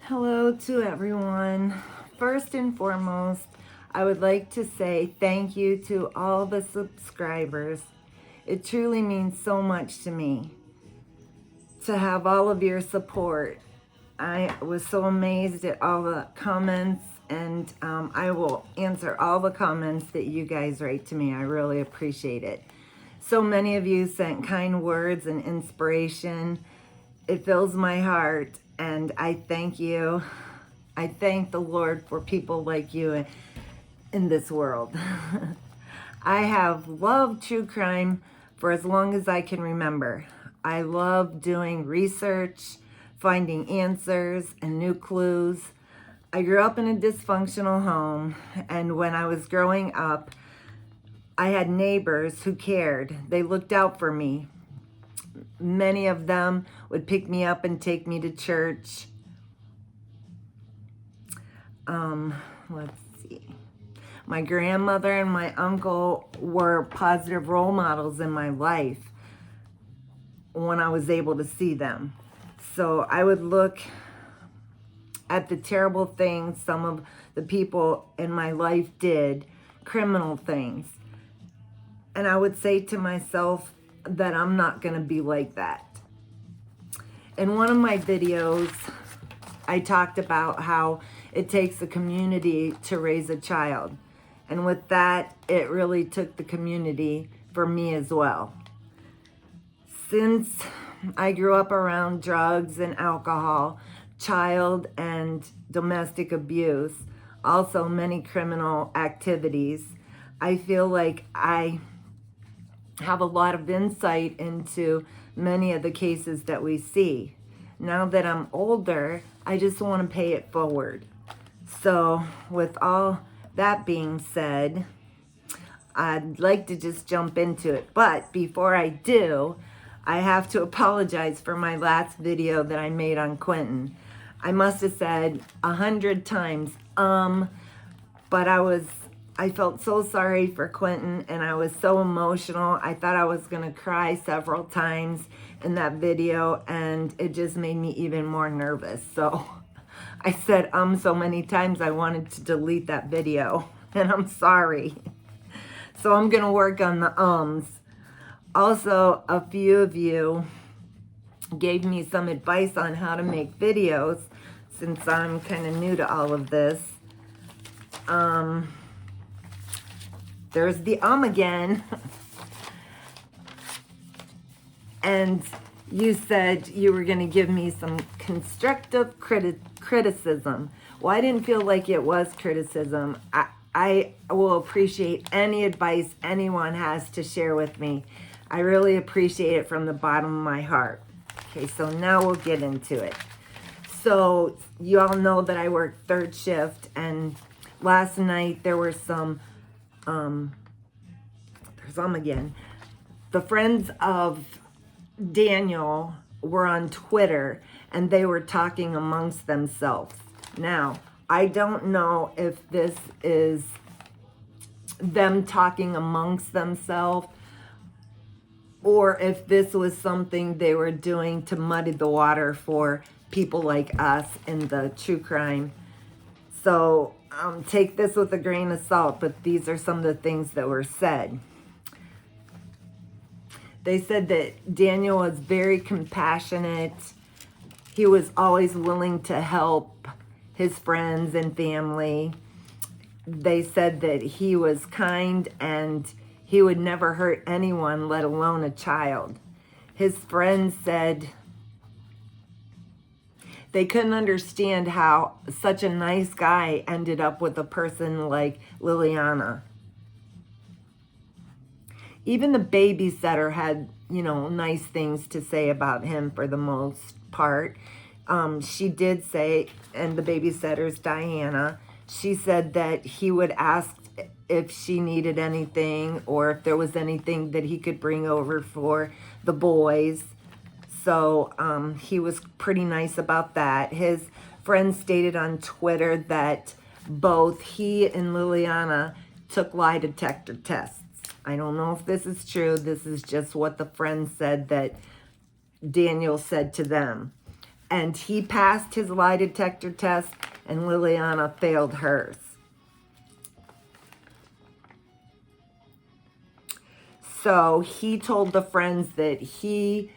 Hello to everyone. First and foremost, I would like to say thank you to all the subscribers. It truly means so much to me to have all of your support. I was so amazed at all the comments, and I will answer all the comments that you guys write to me. I really appreciate it. So many of you sent kind words and inspiration. It fills my heart, and I thank you. I thank the Lord for people like you in this world. I have loved true crime for as long as I can remember. I love doing research, finding answers and new clues. I grew up in a dysfunctional home, and when I was growing up, I had neighbors who cared. They looked out for me. Many of them would pick me up and take me to church. Let's see. My grandmother and my uncle were positive role models in my life when I was able to see them. So I would look at the terrible things some of the people in my life did, criminal things. And I would say to myself that I'm not going to be like that. In one of my videos, I talked about how it takes a community to raise a child. And with that, it really took the community for me as well. Since I grew up around drugs and alcohol, child and domestic abuse, also many criminal activities, I feel like I have a lot of insight into many of the cases that we see. Now that I'm older, I just want to pay it forward. So with all that being said, I'd like to just jump into it. But before I do, I have to apologize for my last video that I made on Quentin. I must have said 100 times, but I felt so sorry for Quentin, and I was so emotional. I thought I was gonna cry several times in that video, and it just made me even more nervous. So I said so many times I wanted to delete that video, and I'm sorry. So I'm gonna work on the ums. Also, a few of you gave me some advice on how to make videos since I'm kind of new to all of this. There's the again. And you said you were going to give me some constructive criticism. Well, I didn't feel like it was criticism. I will appreciate any advice anyone has to share with me. I really appreciate it from the bottom of my heart. Okay, so now we'll get into it. So you all know that I work third shift, and last night there were some again. The friends of Daniel were on Twitter, and they were talking amongst themselves. Now, I don't know if this is them talking amongst themselves or if this was something they were doing to muddy the water for people like us in the true crime. So take this with a grain of salt, but these are some of the things that were said. They said that Daniel was very compassionate. He was always willing to help his friends and family. They said that he was kind and he would never hurt anyone, let alone a child. His friends said they couldn't understand how such a nice guy ended up with a person like Liliana. Even the babysitter had, nice things to say about him for the most part. She did say, and the babysitter's Diana, she said that he would ask if she needed anything or if there was anything that he could bring over for the boys. So he was pretty nice about that. His friend stated on Twitter that both he and Liliana took lie detector tests. I don't know if this is true. This is just what the friend said that Daniel said to them. And he passed his lie detector test, and Liliana failed hers. So he told the friends that he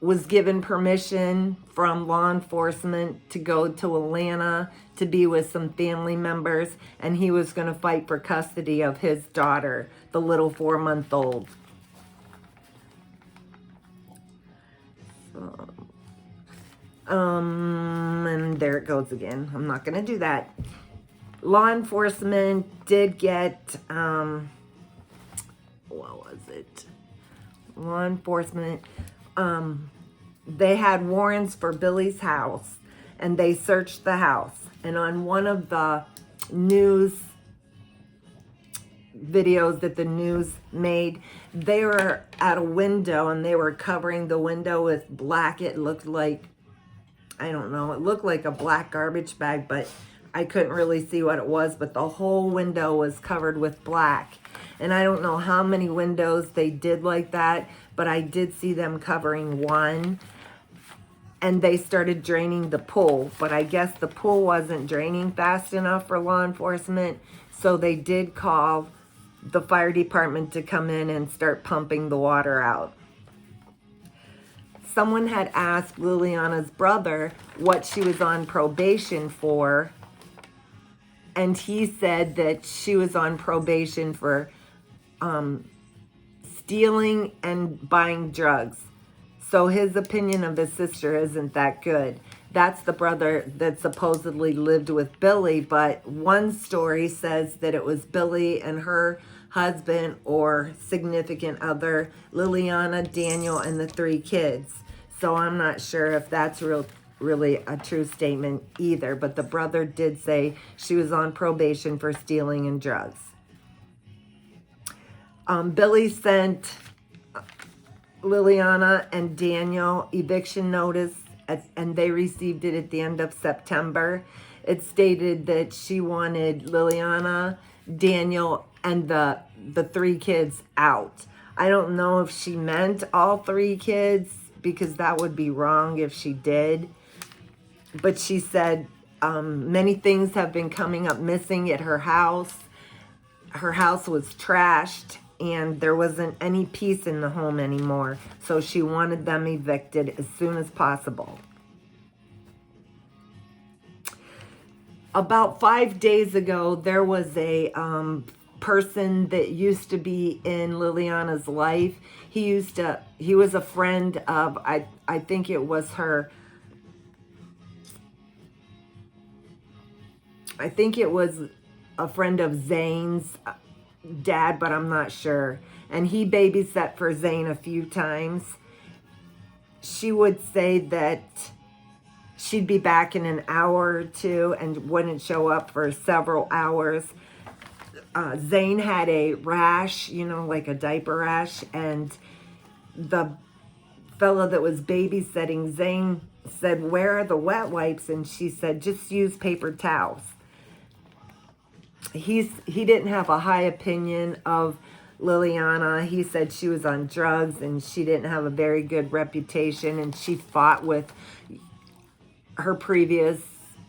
was given permission from law enforcement to go to Atlanta to be with some family members, and he was going to fight for custody of his daughter, the little 4-month-old. And there it goes again. I'm not going to do that. Law enforcement did get, what was it? Law enforcement, they had warrants for Billy's house, and they searched the house. And on one of the news videos that the news made, they were at a window, and they were covering the window with black. It looked like, I don't know, it looked like a black garbage bag, but I couldn't really see what it was, but the whole window was covered with black. And I don't know how many windows they did like that, but I did see them covering one. And they started draining the pool, but I guess the pool wasn't draining fast enough for law enforcement, so they did call the fire department to come in and start pumping the water out. Someone had asked Liliana's brother what she was on probation for, and he said that she was on probation for stealing and buying drugs. So his opinion of his sister isn't that good. That's the brother that supposedly lived with Billy, but one story says that it was Billy and her husband or significant other, Liliana, Daniel, and the 3 kids. So I'm not sure if that's really a true statement either, but the brother did say she was on probation for stealing and drugs. Billy sent Liliana and Daniel eviction notice, and they received it at the end of September. It stated that she wanted Liliana, Daniel, and the 3 kids out. I don't know if she meant all 3 kids, because that would be wrong if she did. But she said many things have been coming up missing at her house. Her house was trashed, and there wasn't any peace in the home anymore. So she wanted them evicted as soon as possible. About 5 days ago, there was a person that used to be in Liliana's life. He was a friend of, I think it was her, I think it was a friend of Zane's dad, but I'm not sure. And he babysat for Zane a few times. She would say that she'd be back in an hour or two and wouldn't show up for several hours. Zane had a rash, like a diaper rash, and the fellow that was babysitting Zane said, "Where are the wet wipes?" And she said, "Just use paper towels." He didn't have a high opinion of Liliana. He said she was on drugs and she didn't have a very good reputation, and she fought with her previous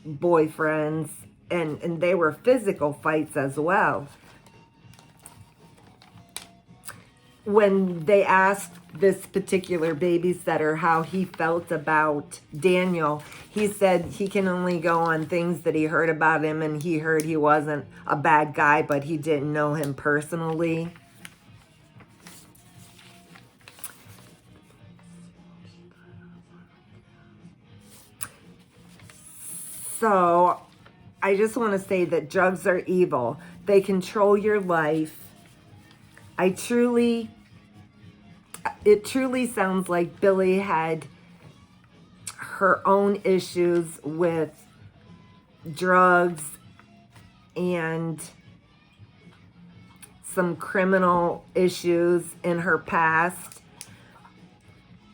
boyfriends, and they were physical fights as well. When they asked this particular babysitter how he felt about Daniel, he said he can only go on things that he heard about him, and he heard he wasn't a bad guy, but he didn't know him personally. So I just want to say that drugs are evil. They control your life. It truly sounds like Billy had her own issues with drugs and some criminal issues in her past.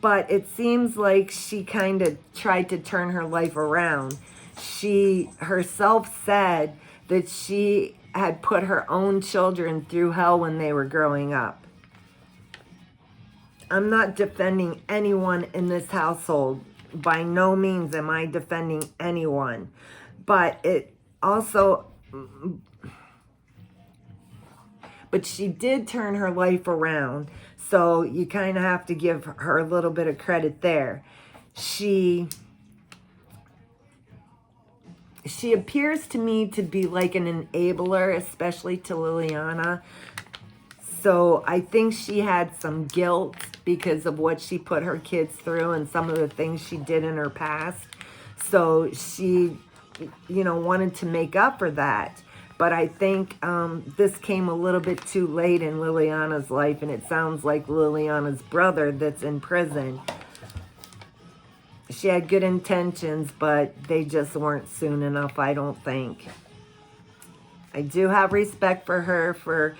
But it seems like she kind of tried to turn her life around. She herself said that she had put her own children through hell when they were growing up. I'm not defending anyone in this household. by no means am I defending anyone. But it also, but she did turn her life around. So you kind of have to give her a little bit of credit there. She appears to me to be like an enabler, especially to Liliana. So I think she had some guilt because of what she put her kids through and some of the things she did in her past. So she, wanted to make up for that. But I think this came a little bit too late in Liliana's life, and it sounds like Liliana's brother that's in prison. She had good intentions, but they just weren't soon enough, I don't think. I do have respect for her for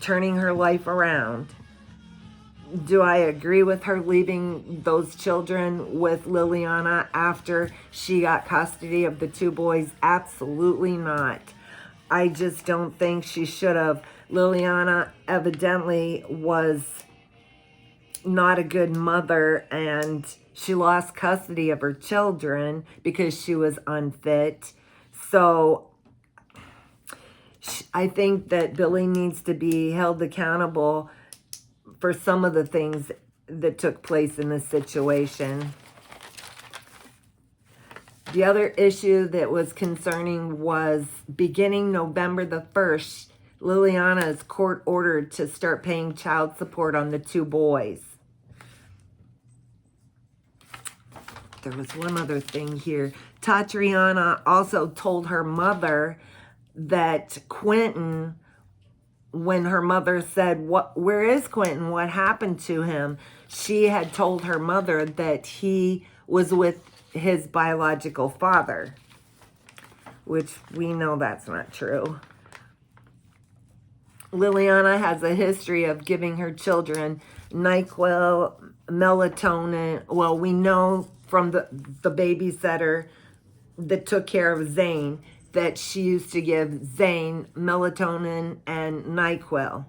turning her life around. Do I agree with her leaving those children with Liliana after she got custody of the two boys? Absolutely not. I just don't think she should have. Liliana evidently was not a good mother, and she lost custody of her children because she was unfit. So I think that Billy needs to be held accountable for some of the things that took place in this situation. The other issue that was concerning was beginning November the 1st, Liliana is court ordered to start paying child support on the two boys. There was one other thing here. Tatiana also told her mother that Quentin, when her mother said, where is Quentin? What happened to him? She had told her mother that he was with his biological father, which we know that's not true. Liliana has a history of giving her children NyQuil, melatonin. Well, we know from the babysitter that took care of Zane that she used to give Zane melatonin and NyQuil.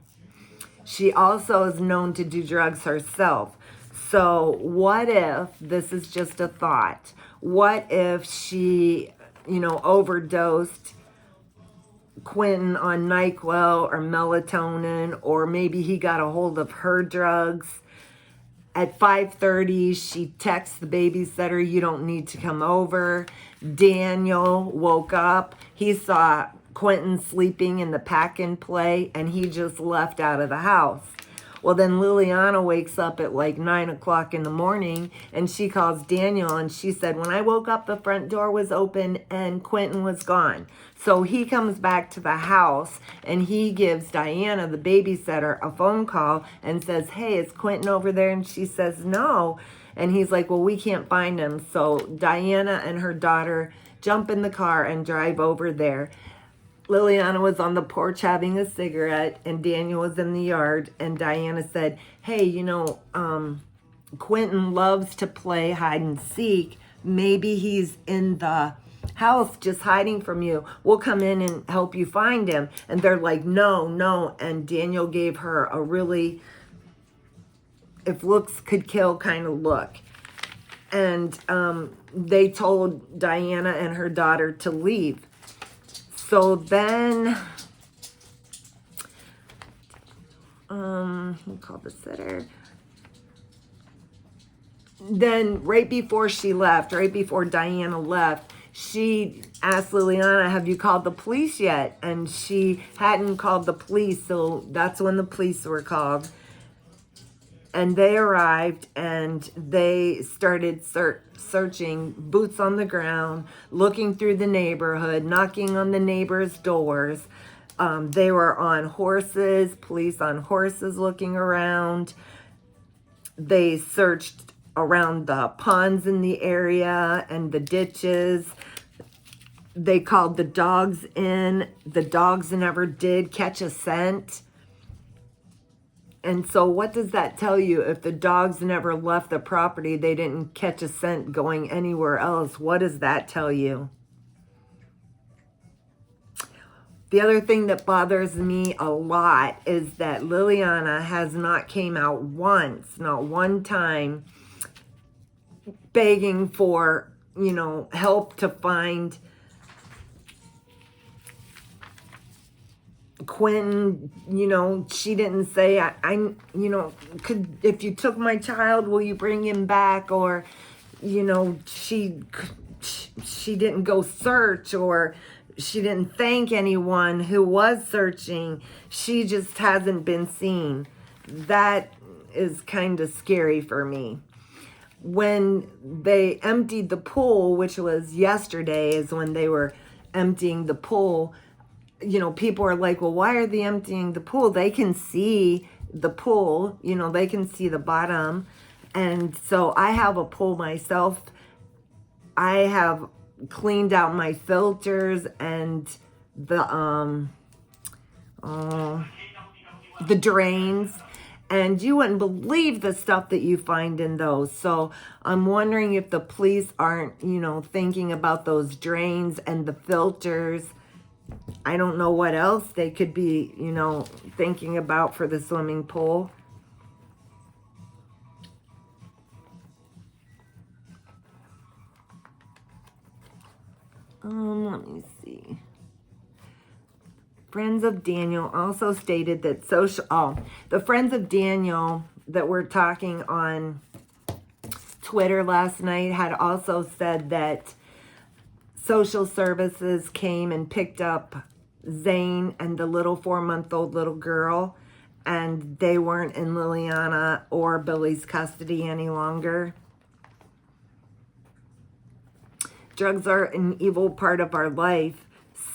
She also is known to do drugs herself. So what if, this is just a thought, what if she, overdosed Quentin on NyQuil or melatonin, or maybe he got a hold of her drugs. At 5:30, she texts the babysitter, you don't need to come over. Daniel woke up. He saw Quentin sleeping in the pack-and-play, and he just left out of the house. Well, then Liliana wakes up at like 9 o'clock in the morning, and she calls Daniel, and she said, when I woke up, the front door was open, and Quentin was gone. So he comes back to the house, and he gives Diana, the babysitter, a phone call and says, hey, is Quentin over there? And she says, no. And he's like, well, we can't find him. So Diana and her daughter jump in the car and drive over there. Liliana was on the porch having a cigarette, and Daniel was in the yard, and Diana said, hey, Quentin loves to play hide and seek. Maybe he's in the house just hiding from you. We'll come in and help you find him. And they're like, no. And Daniel gave her a really, if looks could kill kind of look. And they told Diana and her daughter to leave. So then, who called the sitter? Then right before she left, right before Diana left, she asked Liliana, have you called the police yet? And she hadn't called the police, so that's when the police were called. And they arrived, and they started searching, boots on the ground, looking through the neighborhood, knocking on the neighbors' doors. They were on horses, police on horses looking around. They searched around the ponds in the area and the ditches. They called the dogs in. The dogs never did catch a scent. And so what does that tell you? If the dogs never left the property, they didn't catch a scent going anywhere else. What does that tell you? The other thing that bothers me a lot is that Liliana has not came out once, not one time, begging for, you know, help to find Quentin. You know, she didn't say, you know, if you took my child, will you bring him back? Or, you know, she didn't go search, or she didn't thank anyone who was searching. She just hasn't been seen. That is kind of scary for me. When they emptied the pool, which was yesterday, is when they were emptying the pool, you know, people are like, well, why are they emptying the pool? They can see the pool, you know, they can see the bottom. And so I have a pool myself. I have cleaned out my filters and the drains, and you wouldn't believe the stuff that you find in those. So I'm wondering if the police aren't, you know, thinking about those drains and the filters. I don't know what else they could be, you know, thinking about for the swimming pool. Let me see. Friends of Daniel also stated that the Friends of Daniel that were talking on Twitter last night had also said that social services came and picked up Zane and the little 4-month-old little girl, and they weren't in Liliana or Billy's custody any longer. Drugs are an evil part of our life.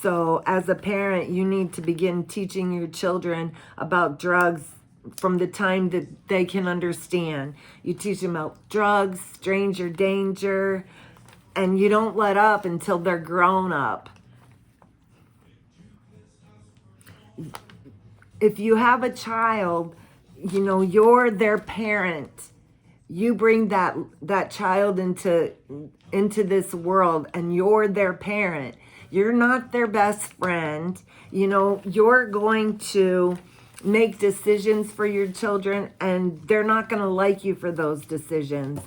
So as a parent, you need to begin teaching your children about drugs from the time that they can understand. You teach them about drugs, stranger danger, and you don't let up until they're grown up. If you have a child, you know, you're their parent. You bring that child into this world, and you're their parent. You're not their best friend. You know, you're going to make decisions for your children, and they're not going to like you for those decisions.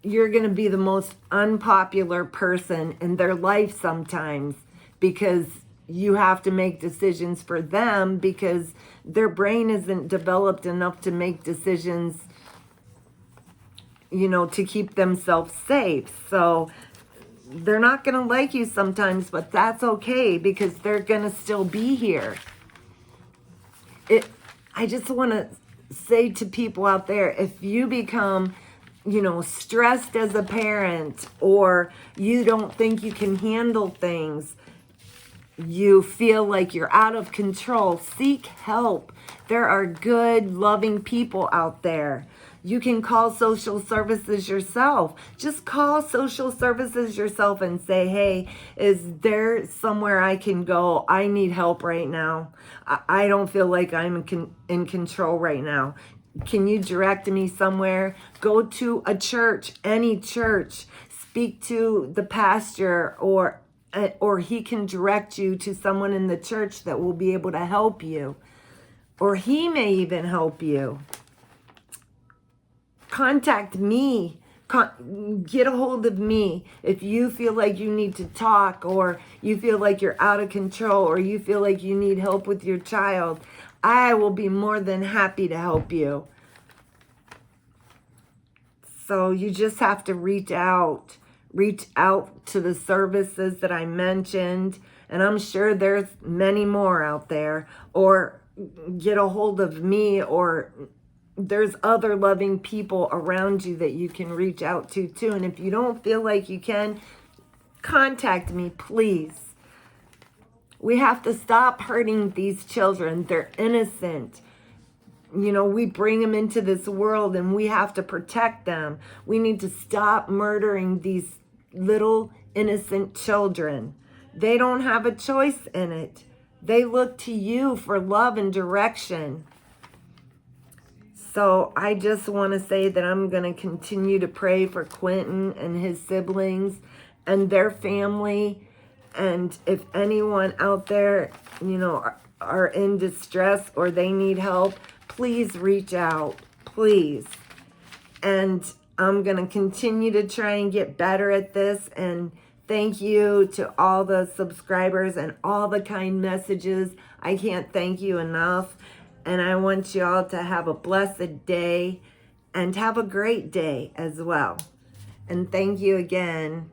You're going to be the most unpopular person in their life sometimes, because you have to make decisions for them, because their brain isn't developed enough to make decisions, you know, to keep themselves safe. So they're not going to like you sometimes, but that's okay, because they're going to still be here. I just want to say to people out there, if you become, you know, stressed as a parent, or you don't think you can handle things, you feel like you're out of control, seek help. There are good, loving people out there. You can call social services yourself. Just call social services yourself and say, hey, is there somewhere I can go? I need help right now. I don't feel like I'm in control right now. Can you direct me somewhere? Go to a church, any church. Speak to the pastor, or he can direct you to someone in the church that will be able to help you. Or he may even help you. Contact me. Get a hold of me if you feel like you need to talk, or you feel like you're out of control, or you feel like you need help with your child. I will be more than happy to help you. So you just have to reach out to the services that I mentioned, and I'm sure there's many more out there, or get a hold of me, or there's other loving people around you that you can reach out to too. And if you don't feel like you can, contact me, please. We have to stop hurting these children. They're innocent. You know, we bring them into this world, and we have to protect them. We need to stop murdering these little innocent children. They don't have a choice in it. They look to you for love and direction. So I just want to say that I'm going to continue to pray for Quentin and his siblings and their family. And if anyone out there, you know, are in distress or they need help, please reach out, please. And I'm going to continue to try and get better at this. And thank you to all the subscribers and all the kind messages. I can't thank you enough. And I want you all to have a blessed day and have a great day as well. And thank you again.